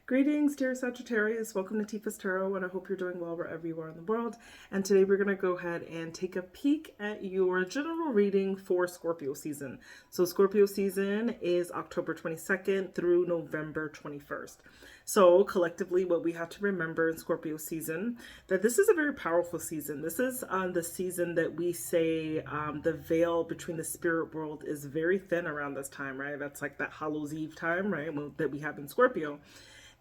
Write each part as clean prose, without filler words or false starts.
Greetings, dear Sagittarius. Welcome to Tifa's Tarot, and I hope you're doing well wherever you are in the world. And today we're going to go ahead and take a peek at your general reading for Scorpio season. So Scorpio season is October 22nd through November 21st. So collectively, what we have to remember in Scorpio season, that this is a very powerful season. This is the season that we say the veil between the spirit world is very thin around this time, right? That's like that Hallows Eve time, right? That we have in Scorpio.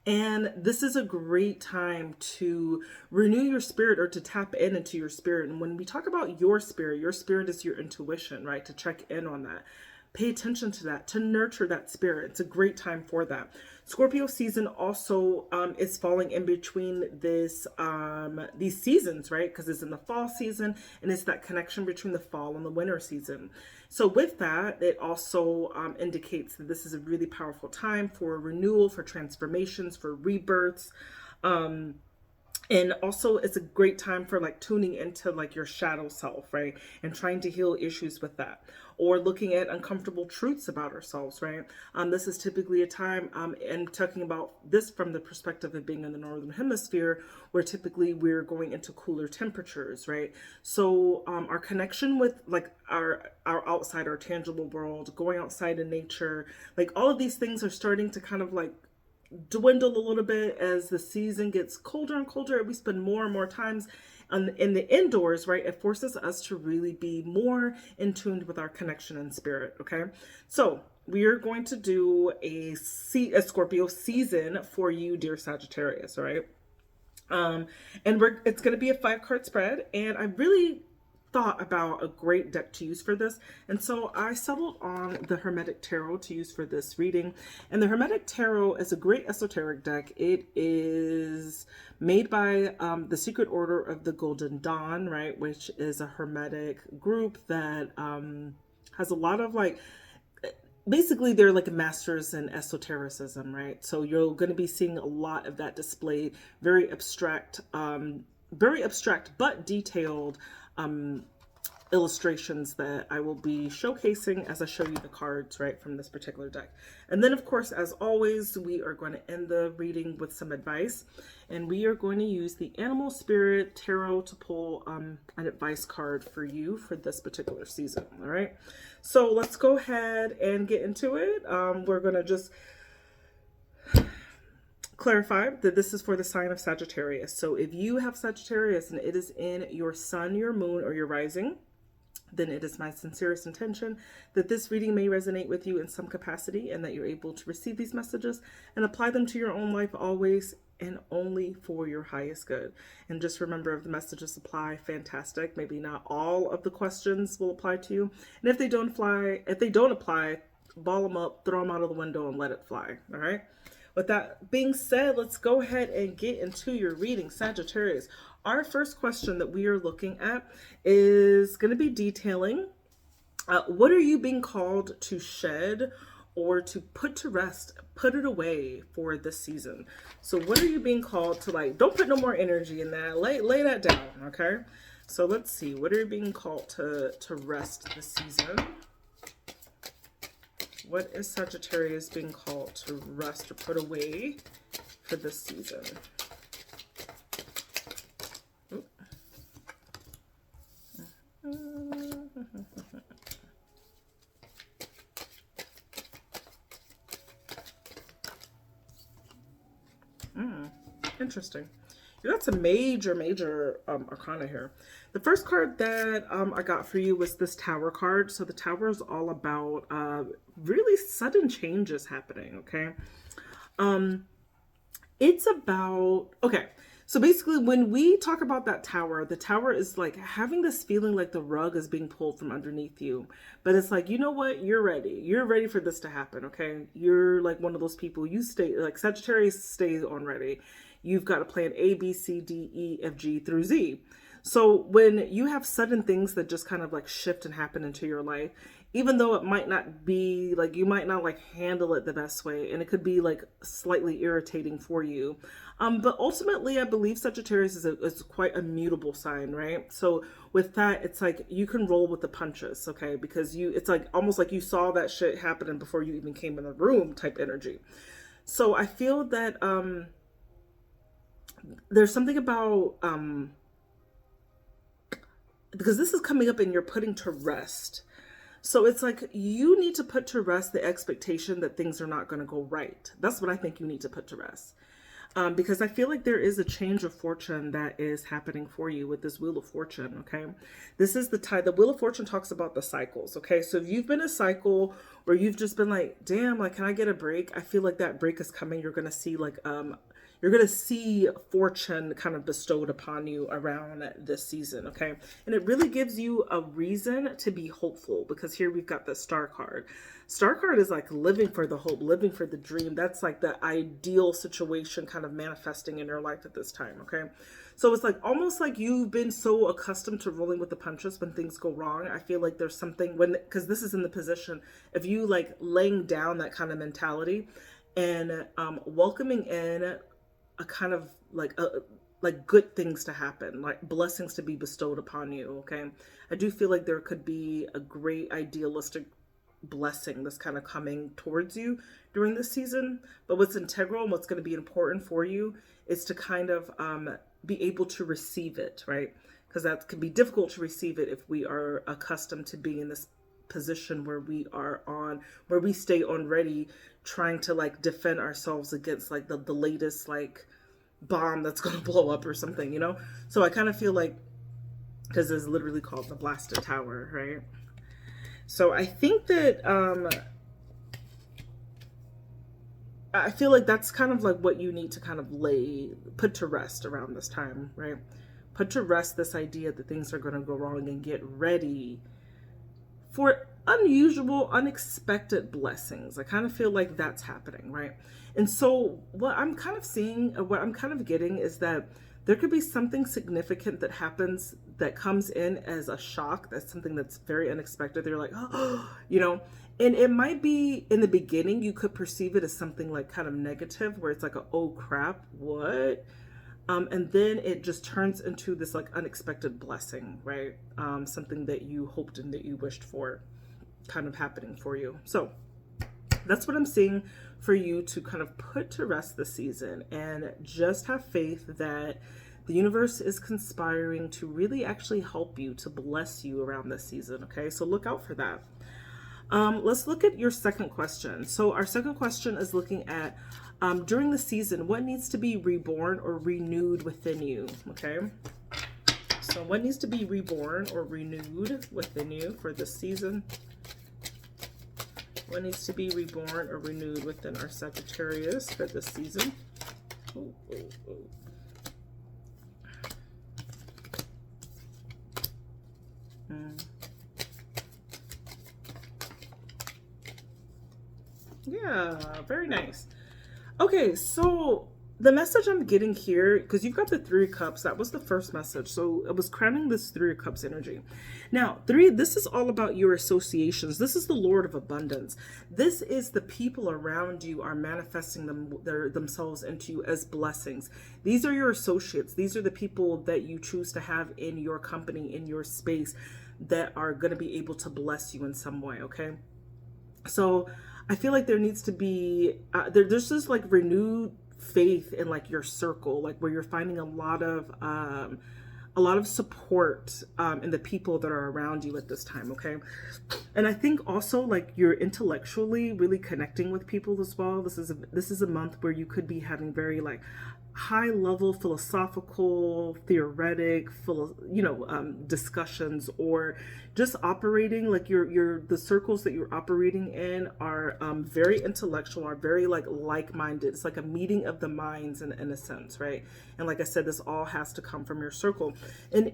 And this is a great time to renew your spirit or to tap into your spirit. And when we talk about your spirit is your intuition, right? To check in on that. Pay attention to that, to nurture that spirit. It's a great time for that. Scorpio season also is falling in between these seasons, right? Because it's in the fall season and it's that connection between the fall and the winter season. So with that, it also indicates that this is a really powerful time for renewal, for transformations, for rebirths. And also it's a great time for like tuning into like your shadow self, right? And trying to heal issues with that, or looking at uncomfortable truths about ourselves, right? This is typically a time, and talking about this from the perspective of being in the Northern Hemisphere, where typically we're going into cooler temperatures, right? So our connection with like our outside, our tangible world, going outside in nature, like all of these things are starting to kind of like dwindle a little bit as the season gets colder and colder. We spend more and more times in the indoors, right? It forces us to really be more in tune with our connection and spirit. Okay, so we are going to do a Scorpio season for you, dear Sagittarius. All right, and it's going to be a 5-card spread, and I really thought about a great deck to use for this, and so I settled on the Hermetic Tarot to use for this reading. And the Hermetic Tarot is a great esoteric deck. It is made by the Secret Order of the Golden Dawn, right, which is a hermetic group that has a lot of like, basically they're like masters in esotericism, right? So you're going to be seeing a lot of that displayed, very abstract but detailed illustrations that I will be showcasing as I show you the cards, right, from this particular deck. And then, of course, as always, we are going to end the reading with some advice, and we are going to use the Animal Spirit Tarot to pull an advice card for you for this particular season. All right, so let's go ahead and get into it. We're going to just clarify that this is for the sign of Sagittarius. So if you have Sagittarius and it is in your sun, your moon, or your rising, then it is my sincerest intention that this reading may resonate with you in some capacity, and that you're able to receive these messages and apply them to your own life always and only for your highest good. And just remember, if the messages apply, fantastic. Maybe not all of the questions will apply to you. And if they don't apply, ball them up, throw them out of the window, and let it fly. All right. With that being said, let's go ahead and get into your reading, Sagittarius. Our first question that we are looking at is going to be detailing what are you being called to shed or to put to rest, put it away for this season. So what are you being called to, like, don't put no more energy in that. Lay that down, okay? So let's see. What are you being called to rest this season? What is Sagittarius being called to rest or put away for this season? Interesting. You got some major arcana here. The first card that I got for you was this Tower card. So the Tower is all about really sudden changes happening, okay? It's about, okay, so basically when we talk about that Tower, the Tower is like having this feeling like the rug is being pulled from underneath you. But it's like, you know what? You're ready. You're ready for this to happen, okay? You're like one of those people. You stay, like Sagittarius stays on ready. You've got a plan A, B, C, D, E, F, G through Z. So when you have sudden things that just kind of like shift and happen into your life, even though it might not be like, you might not like handle it the best way, and it could be like slightly irritating for you. But ultimately, I believe Sagittarius is quite a mutable sign, right? So with that, it's like you can roll with the punches, okay? Because it's like almost like you saw that shit happening before you even came in the room type energy. So I feel that there's something about because this is coming up and you're putting to rest. So it's like you need to put to rest the expectation that things are not going to go right. That's what I think you need to put to rest. Because I feel like there is a change of fortune that is happening for you with this Wheel of Fortune, okay? This is the time, the Wheel of Fortune talks about the cycles, okay? So if you've been a cycle where you've just been like, damn, like, can I get a break? I feel like that break is coming. You're going to see like, you're going to see fortune kind of bestowed upon you around this season, okay? And it really gives you a reason to be hopeful, because here we've got the Star card. Star card is like living for the hope, living for the dream. That's like the ideal situation kind of manifesting in your life at this time, okay? So it's like almost like you've been so accustomed to rolling with the punches when things go wrong. I feel like there's something when, because this is in the position of you like laying down that kind of mentality and welcoming in a kind of like good things to happen, like blessings to be bestowed upon you, okay? I do feel like there could be a great idealistic blessing that's kind of coming towards you during this season. But what's integral and what's going to be important for you is to kind of be able to receive it, right? Because that can be difficult to receive it if we are accustomed to being in this position where we stay on ready, trying to like defend ourselves against like the latest like bomb that's going to blow up or something, you know? So I kind of feel like, because it's literally called the blasted tower, right? So I think that I feel like that's kind of like what you need to kind of put to rest around this time, right? Put to rest this idea that things are going to go wrong and get ready for unusual, unexpected blessings. I kind of feel like that's happening, right? And so what I'm kind of seeing, what I'm kind of getting is that there could be something significant that happens that comes in as a shock. That's something that's very unexpected. They're like, oh, you know, and it might be in the beginning, you could perceive it as something like kind of negative where it's like, oh crap, what? And then it just turns into this like unexpected blessing, right? Something that you hoped and that you wished for kind of happening for you. So that's what I'm seeing for you to kind of put to rest this season, and just have faith that the universe is conspiring to really actually help you, to bless you around this season. Okay, so look out for that. Let's look at your second question. So our second question is looking at during the season, what needs to be reborn or renewed within you? Okay, so what needs to be reborn or renewed within you for this season? What needs to be reborn or renewed within our Sagittarius for this season? Oh, oh, oh. Yeah, very nice. Okay, so the message I'm getting here, because you've got the Three of Cups, that was the first message. So it was crowning this Three of Cups energy. Now, this is all about your associations. This is the Lord of Abundance. This is the people around you are manifesting themselves into you as blessings. These are your associates. These are the people that you choose to have in your company, in your space, that are going to be able to bless you in some way, okay? So I feel like there needs to be, there's just like renewed faith in like your circle, like where you're finding a lot of support in the people that are around you at this time, okay? And I think also like you're intellectually really connecting with people as well. This is a month where you could be having very like high level philosophical, theoretic, discussions, or just operating like the circles that you're operating in are very intellectual, are very like-minded. It's like a meeting of the minds in a sense, right? And like I said, this all has to come from your circle. And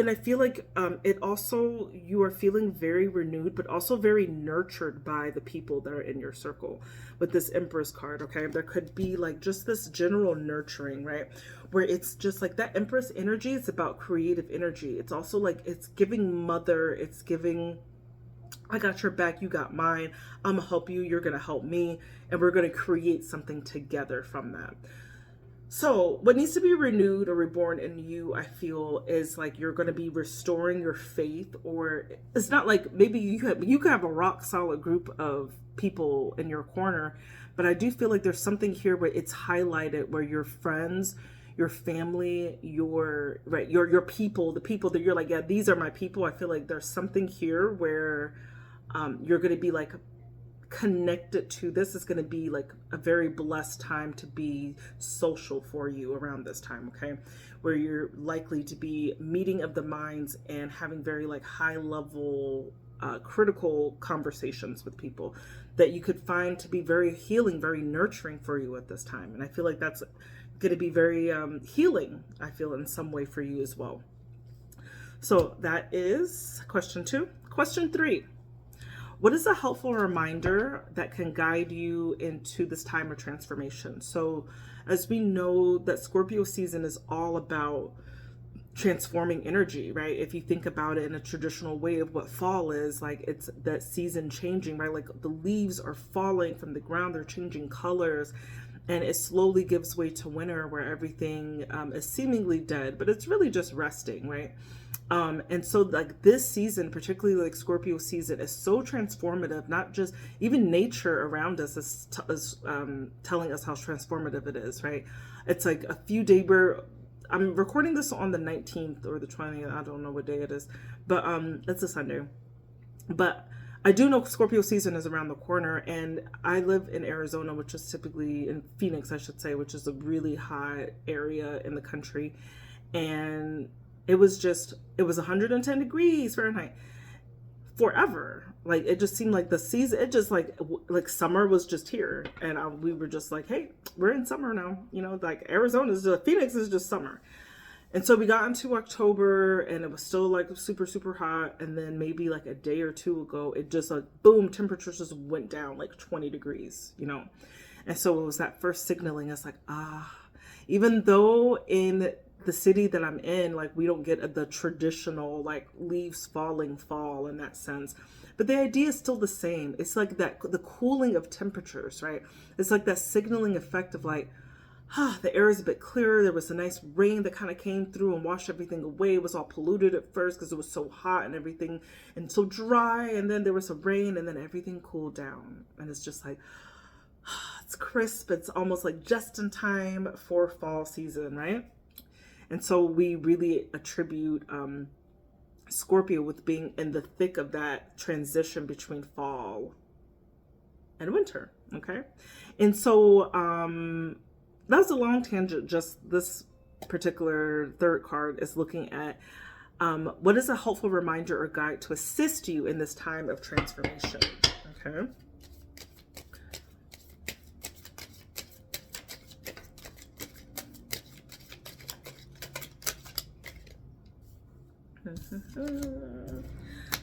I feel like it also, you are feeling very renewed, but also very nurtured by the people that are in your circle with this Empress card, okay? There could be like just this general nurturing, right? Where it's just like that Empress energy, it's about creative energy. It's also like, it's giving mother, it's giving, I got your back, you got mine, I'm gonna help you, you're gonna help me, and we're gonna create something together from that. So, what needs to be renewed or reborn in you, I feel, is like you're going to be restoring your faith, or it's not like maybe you could have a rock solid group of people in your corner, but I do feel like there's something here where it's highlighted where your friends, your family, your people, the people that you're like, yeah, these are my people. I feel like there's something here where you're going to be like connected to this. Is going to be like a very blessed time to be social for you around this time, okay, where you're likely to be meeting of the minds and having very like high level critical conversations with people that you could find to be very healing, very nurturing for you at this time. And I feel like that's going to be very healing, I feel, in some way for you as well. So that is question 2. Question 3: what is a helpful reminder that can guide you into this time of transformation? So, as we know, that Scorpio season is all about transforming energy, right? If you think about it in a traditional way of what fall is, like it's that season changing, right? Like the leaves are falling from the ground, they're changing colors, and it slowly gives way to winter where everything is seemingly dead, but it's really just resting, right? And so like this season, particularly like Scorpio season, is so transformative. Not just even nature around us is telling us how transformative it is, right? It's like a few days where I'm recording this on the 19th or the 20th. I don't know what day it is, but it's a Sunday. But I do know Scorpio season is around the corner, and I live in Arizona, which is typically in Phoenix, I should say, which is a really hot area in the country. And it was 110 degrees Fahrenheit forever. Like it just seemed like the season, it just like summer was just here, and we were just like, hey, we're in summer now. You know, like Phoenix is just summer. And so we got into October, and it was still like super super hot. And then maybe like a day or two ago, it just like boom, temperatures just went down like 20 degrees. You know, and so it was that first signaling. It's like even though in the city that I'm in, like we don't get the traditional like leaves falling fall in that sense, but the idea is still the same. It's like that the cooling of temperatures, right? It's like that signaling effect of like, the air is a bit clearer. There was a nice rain that kind of came through and washed everything away. It was all polluted at first because it was so hot and everything and so dry, and then there was some rain, and then everything cooled down, and it's just like it's crisp. It's almost like just in time for fall season, right? And so we really attribute Scorpio with being in the thick of that transition between fall and winter, okay? And so that was a long tangent. Just this particular third card is looking at what is a helpful reminder or guide to assist you in this time of transformation, okay?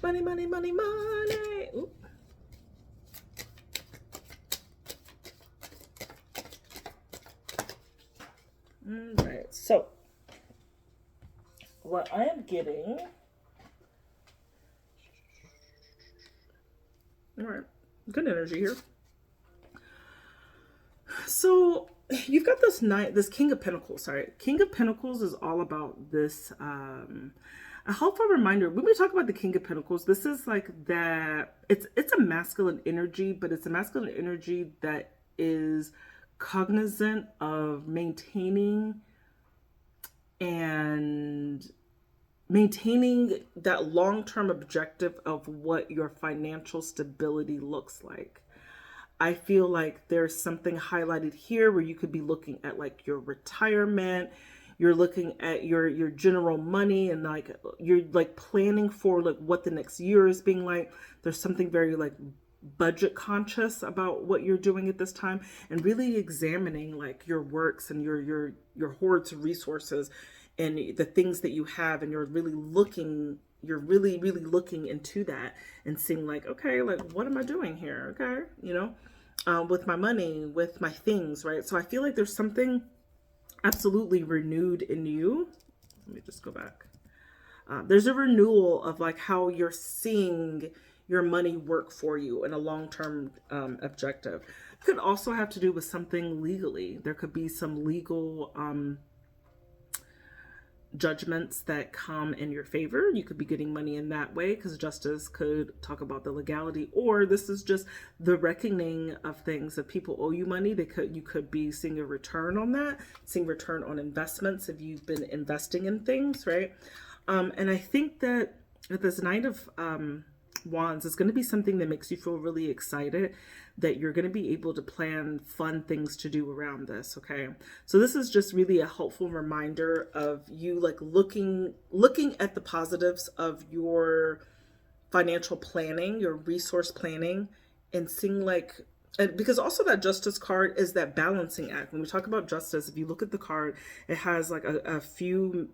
Money, money, money, money. Oop. All right, so what I am getting, all right, good energy here. So you've got this King of Pentacles. Sorry, King of Pentacles is all about this. A helpful reminder when we talk about the King of Pentacles, this is like that. It's a masculine energy, but it's a masculine energy that is cognizant of maintaining that long-term objective of what your financial stability looks like. I feel like there's something highlighted here where you could be looking at like your retirement, you're looking at your general money, and like you're like planning for like what the next year is being like. There's something very like budget conscious about what you're doing at this time, and really examining like your works and your hoards of resources and the things that you have, and you're really looking into that and seeing like, okay, like what am I doing here? Okay, you know, with my money, with my things, right? So I feel like there's something absolutely renewed in you. Let me just go back. There's a renewal of like how you're seeing your money work for you in a long-term objective. Could also have to do with something legally. There could be some legal judgments that come in your favor. You could be getting money in that way, because justice could talk about the legality, or this is just the reckoning of things. If people owe you money, you could be seeing a return on that, seeing return on investments if you've been investing in things, right? And I think that with this Knight of Wands, it's going to be something that makes you feel really excited that you're going to be able to plan fun things to do around this. Okay, so this is just really a helpful reminder of you like looking at the positives of your financial planning, your resource planning, and seeing like, and because also that justice card is that balancing act. When we talk about justice, if you look at the card, it has like a few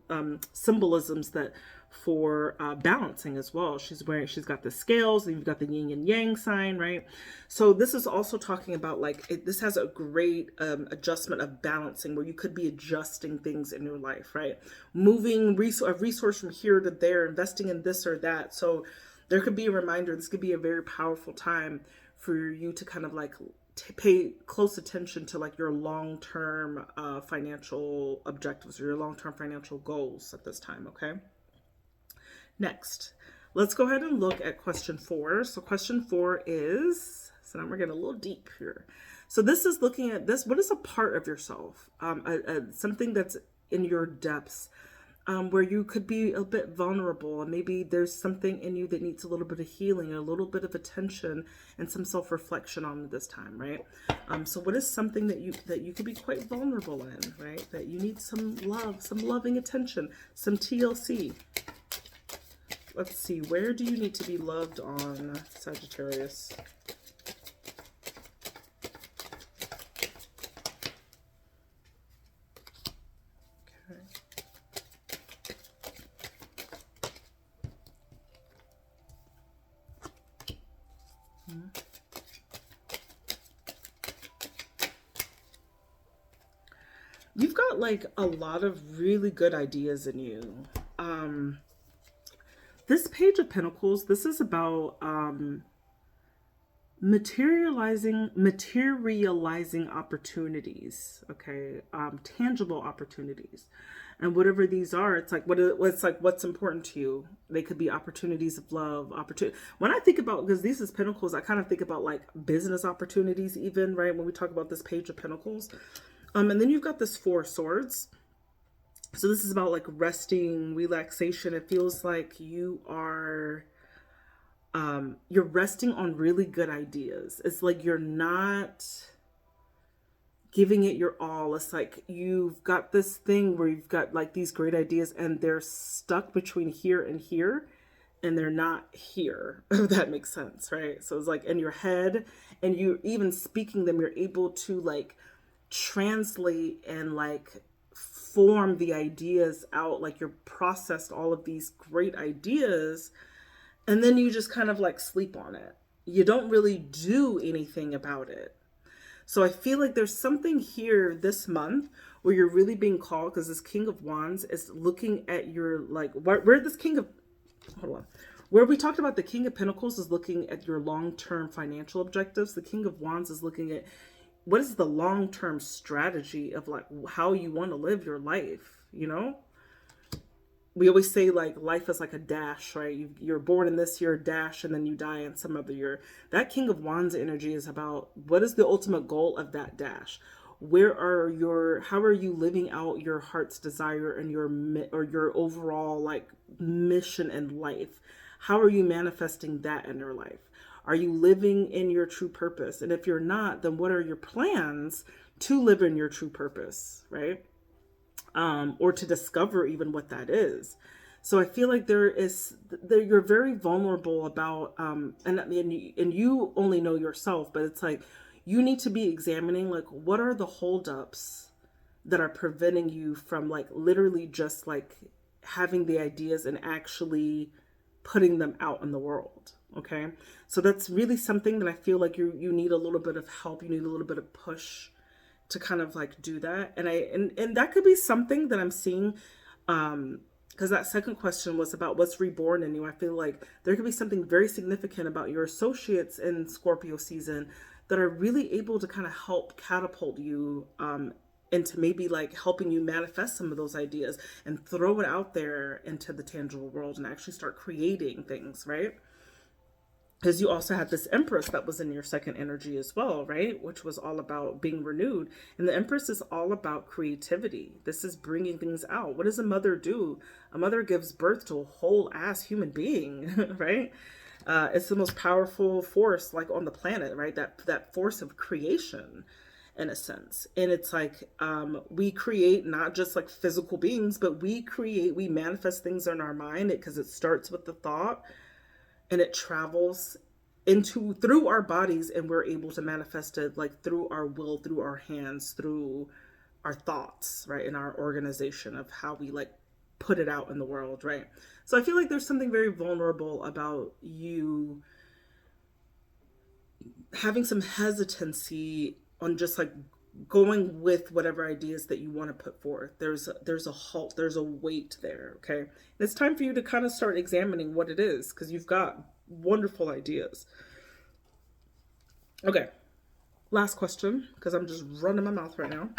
symbolisms that for balancing as well. She's got the scales, and you've got the yin and yang sign, right? So this is also talking about like, this has a great adjustment of balancing, where you could be adjusting things in your life, right? Moving a resource from here to there, investing in this or that. So there could be a reminder, this could be a very powerful time for you to kind of like pay close attention to like your long-term financial objectives or your long-term financial goals at this time, okay? Next, let's go ahead and look at question 4. So question 4 is, so now we're getting a little deep here. So this is looking at this, what is a part of yourself, something that's in your depths, where you could be a bit vulnerable, and maybe there's something in you that needs a little bit of healing, a little bit of attention, and some self-reflection on this time, right? So what is something that you could be quite vulnerable in, right? That you need some love, some loving attention, some TLC. Let's see, where do you need to be loved on, Sagittarius? Okay. You've got like a lot of really good ideas in you. This Page of Pentacles, this is about materializing opportunities, okay, tangible opportunities, and whatever these are, it's like what's important to you. They could be opportunities of love, when I think about, because this is Pentacles, I kind of think about like business opportunities even, right, when we talk about this Page of Pentacles. And then you've got this 4 Swords. So this is about like resting, relaxation. It feels like you are, you're resting on really good ideas. It's like you're not giving it your all. It's like you've got this thing where you've got like these great ideas, and they're stuck between here and here, and they're not here, if that makes sense, right? So it's like in your head, and you even speaking them, you're able to like translate and like form the ideas out, like you're processed all of these great ideas, and then you just kind of like sleep on it. You don't really do anything about it. So I feel like there's something here this month where you're really being called, because this King of Wands is looking at your like where this King of, hold on, where we talked about the King of Pentacles is looking at your long-term financial objectives. The King of Wands is looking at what is the long-term strategy of like how you want to live your life, you know? We always say like life is like a dash, right? You're born in this year, dash, and then you die in some other year. That King of Wands energy is about what is the ultimate goal of that dash? How are you living out your heart's desire and your overall like mission in life? How are you manifesting that in your life? Are you living in your true purpose? And if you're not, then what are your plans to live in your true purpose, right? Or to discover even what that is. So I feel like you're very vulnerable about, and you only know yourself, but it's like you need to be examining like what are the holdups that are preventing you from like literally just like having the ideas and actually putting them out in the world. Okay, so that's really something that I feel like you need a little bit of help. You need a little bit of push to kind of like do that. And that could be something that I'm seeing because that second question was about what's reborn in you. I feel like there could be something very significant about your associates in Scorpio season that are really able to kind of help catapult you into maybe like helping you manifest some of those ideas and throw it out there into the tangible world and actually start creating things, right? Because you also had this Empress that was in your second energy as well, right? Which was all about being renewed. And the Empress is all about creativity. This is bringing things out. What does a mother do? A mother gives birth to a whole ass human being, right? It's the most powerful force like on the planet, right? That force of creation in a sense. And it's like we create not just like physical beings, but we manifest things in our mind because it starts with the thought and it travels through our bodies, and we're able to manifest it like through our will, through our hands, through our thoughts, right? In our organization of how we like put it out in the world, right? So I feel like there's something very vulnerable about you having some hesitancy on just like going with whatever ideas that you want to put forth. There's a halt, there's a weight there, okay? And it's time for you to kind of start examining what it is, because you've got wonderful ideas. Okay, last question, because I'm just running my mouth right now.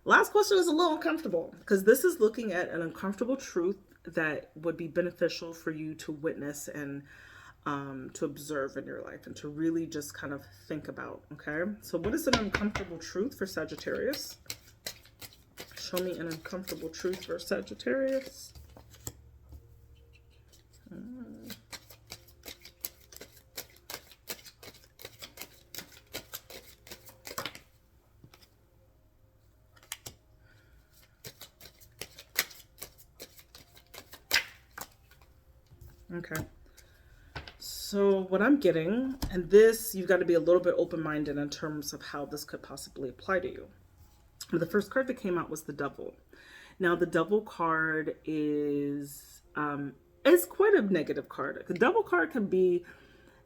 Last question is a little uncomfortable, because this is looking at an uncomfortable truth that would be beneficial for you to witness and to observe in your life and to really just kind of think about, okay? So what is an uncomfortable truth for Sagittarius? Show me an uncomfortable truth for Sagittarius. Okay. So what I'm getting, and this, you've got to be a little bit open-minded in terms of how this could possibly apply to you. The first card that came out was the Devil. Now the Devil card is quite a negative card. The Devil card can be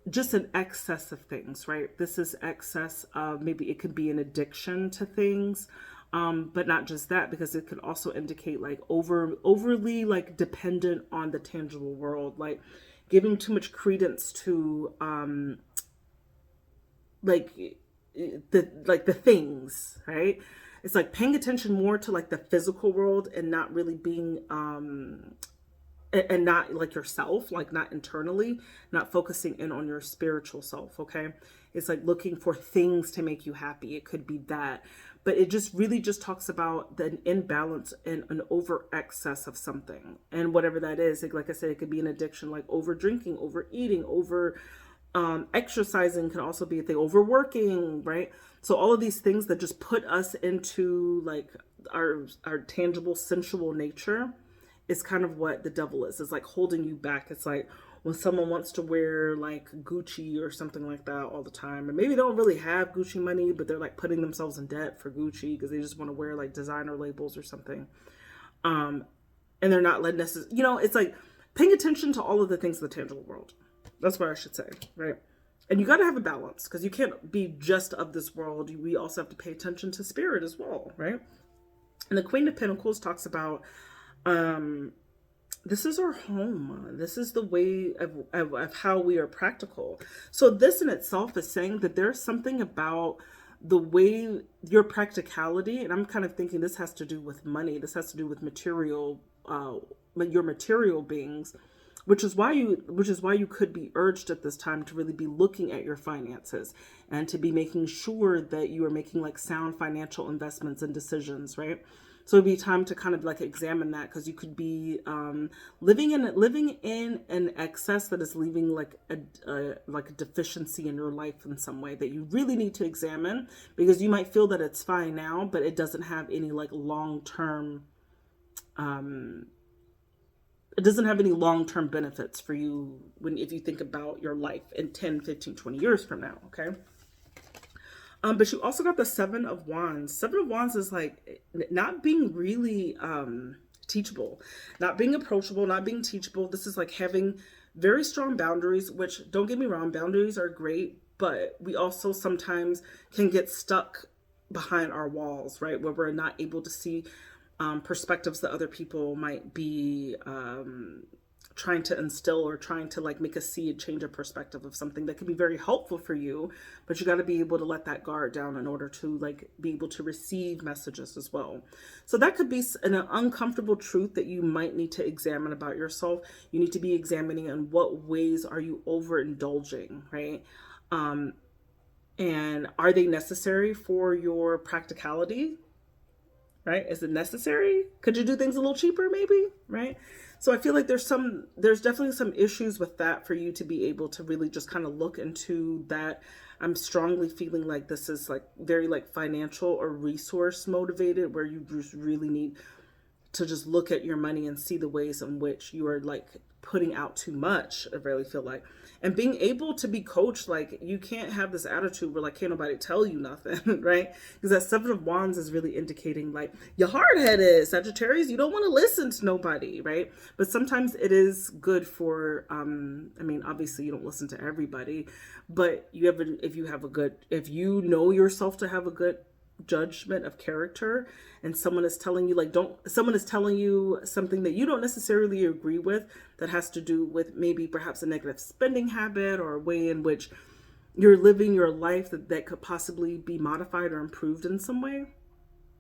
just an excess of things, right? This is excess of, maybe it could be an addiction to things, but not just that, because it could also indicate like overly like dependent on the tangible world, like giving too much credence to the things, right? It's like paying attention more to like the physical world and not really being and not like yourself, like not internally, not focusing in on your spiritual self, okay? It's like looking for things to make you happy. It could be that, but it just really just talks about the imbalance and an over excess of something. And whatever that is, like I said, it could be an addiction, like over drinking, overeating, over exercising, can also be a thing, overworking, right? So all of these things that just put us into like our tangible sensual nature is kind of what the Devil is. It's like holding you back. It's like when someone wants to wear like Gucci or something like that all the time, and maybe they don't really have Gucci money, but they're like putting themselves in debt for Gucci because they just want to wear like designer labels or something. And they're not letting us, you know, it's like paying attention to all of the things of the tangible world. That's what I should say, right? And you got to have a balance, because you can't be just of this world. We also have to pay attention to spirit as well, right? And the Queen of Pentacles talks about this is our home. This is the way of how we are practical. So this in itself is saying that there's something about the way your practicality, and I'm kind of thinking this has to do with money. This has to do with material, your material beings, which is why you could be urged at this time to really be looking at your finances and to be making sure that you are making like sound financial investments and decisions, right? So it'd be time to kind of like examine that, because you could be living in an excess that is leaving like a deficiency in your life in some way that you really need to examine, because you might feel that it's fine now, but it doesn't have any like long-term it doesn't have any long-term benefits for you if you think about your life in 10, 15, 20 years from now, okay? But you also got the Seven of Wands. Seven of Wands is like not being really teachable, not being approachable, not being teachable. This is like having very strong boundaries, which, don't get me wrong, boundaries are great, but we also sometimes can get stuck behind our walls, right? Where we're not able to see perspectives that other people might be trying to instill, or trying to like make a seed change a perspective of something that can be very helpful for you, but you got to be able to let that guard down in order to like be able to receive messages as well. So that could be an uncomfortable truth that you might need to examine about yourself. You need to be examining in what ways are you overindulging, right? And are they necessary for your practicality? Right? Is it necessary? Could you do things a little cheaper maybe? Right? So I feel like there's definitely some issues with that for you to be able to really just kind of look into that. I'm strongly feeling like this is like very like financial or resource motivated, where you just really need to just look at your money and see the ways in which you are like putting out too much, I really feel like. And being able to be coached, like you can't have this attitude where like can't nobody tell you nothing, right? Because that Seven of Wands is really indicating like you're hard-headed, Sagittarius, you don't want to listen to nobody, right? But sometimes it is good for I mean, obviously you don't listen to everybody, but if you know yourself to have a good judgment of character, and someone is telling you like someone is telling you something that you don't necessarily agree with, that has to do with maybe perhaps a negative spending habit or a way in which you're living your life that could possibly be modified or improved in some way,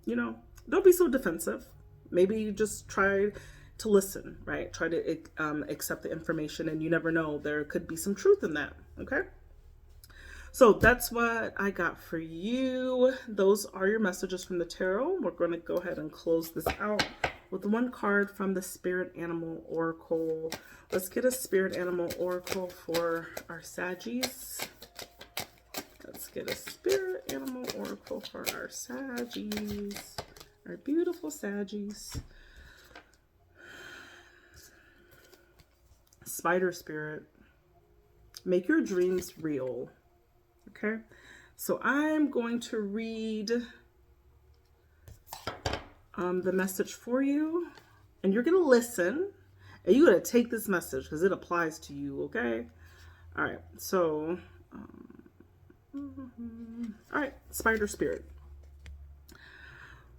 don't be so defensive. Maybe you just try to listen, right? Try to accept the information, and you never know, there could be some truth in that. Okay. So that's what I got for you. Those are your messages from the tarot. We're going to go ahead and close this out with one card from the Spirit Animal Oracle. Let's get a Spirit Animal Oracle for our Saggies. Let's get a Spirit Animal Oracle for our Saggies. Our beautiful Saggies. Spider Spirit. Make your dreams real. Okay, so I'm going to read the message for you, and you're going to listen, and you're going to take this message because it applies to you, okay? All right, so, all right, Spider Spirit.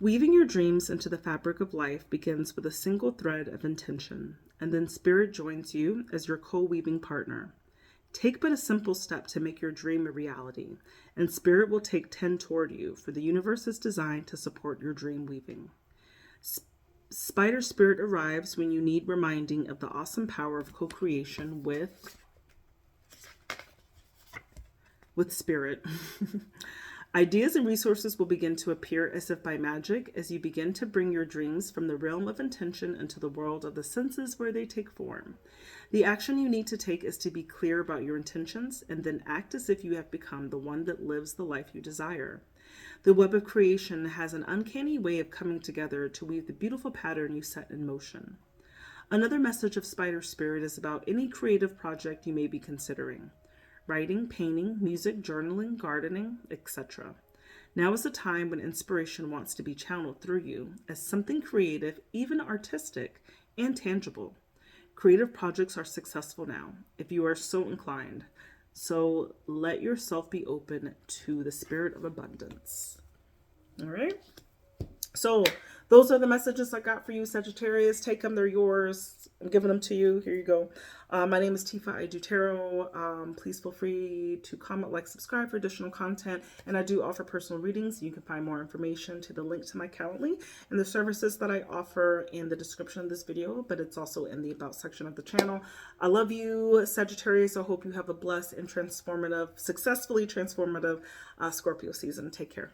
Weaving your dreams into the fabric of life begins with a single thread of intention, and then Spirit joins you as your co-weaving partner. Take but a simple step to make your dream a reality, and Spirit will take 10 toward you, for the universe is designed to support your dream weaving. Spider Spirit arrives when you need reminding of the awesome power of co-creation with Spirit. Ideas and resources will begin to appear as if by magic as you begin to bring your dreams from the realm of intention into the world of the senses where they take form. The action you need to take is to be clear about your intentions and then act as if you have become the one that lives the life you desire. The web of creation has an uncanny way of coming together to weave the beautiful pattern you set in motion. Another message of Spider Spirit is about any creative project you may be considering. Writing, painting, music, journaling, gardening, etc. Now is the time when inspiration wants to be channeled through you as something creative, even artistic, and tangible. Creative projects are successful now, if you are so inclined. So let yourself be open to the spirit of abundance. All right. So those are the messages I got for you, Sagittarius. Take them. They're yours. I'm giving them to you. Here you go. My name is Tifa. I do tarot. Please feel free to comment, like, subscribe for additional content. And I do offer personal readings. You can find more information to the link to my Calendly and the services that I offer in the description of this video, but it's also in the About section of the channel. I love you, Sagittarius. I hope you have a blessed and successfully transformative Scorpio season. Take care.